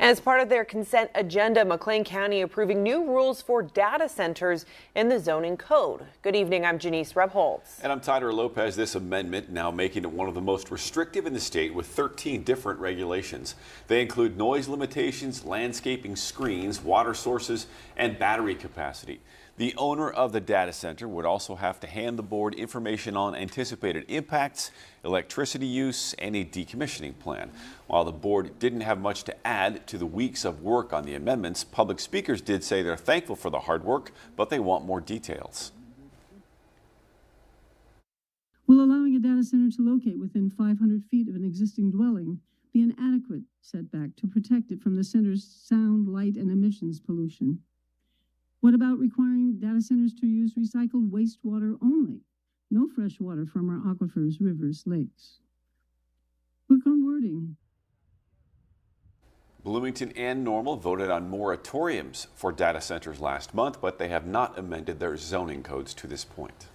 As part of their consent agenda, McLean County approving new rules for data centers in the zoning code. Good evening, I'm Janice Rebholz. And I'm Tyler Lopez. This amendment now making it one of the most restrictive in the state with 13 different regulations. They include noise limitations, landscaping screens, water sources, and battery capacity. The owner of the data center would also have to hand the board information on anticipated impacts, electricity use, and a decommissioning plan. While the board didn't have much to add to the weeks of work on the amendments, public speakers did say they're thankful for the hard work, but they want more details. Will allowing a data center to locate within 500 feet of an existing dwelling be an adequate setback to protect it from the center's sound, light, and emissions pollution? What about requiring data centers to use recycled wastewater only? No fresh water from our aquifers, rivers, lakes. Work on wording. Bloomington and Normal voted on moratoriums for data centers last month, but they have not amended their zoning codes to this point.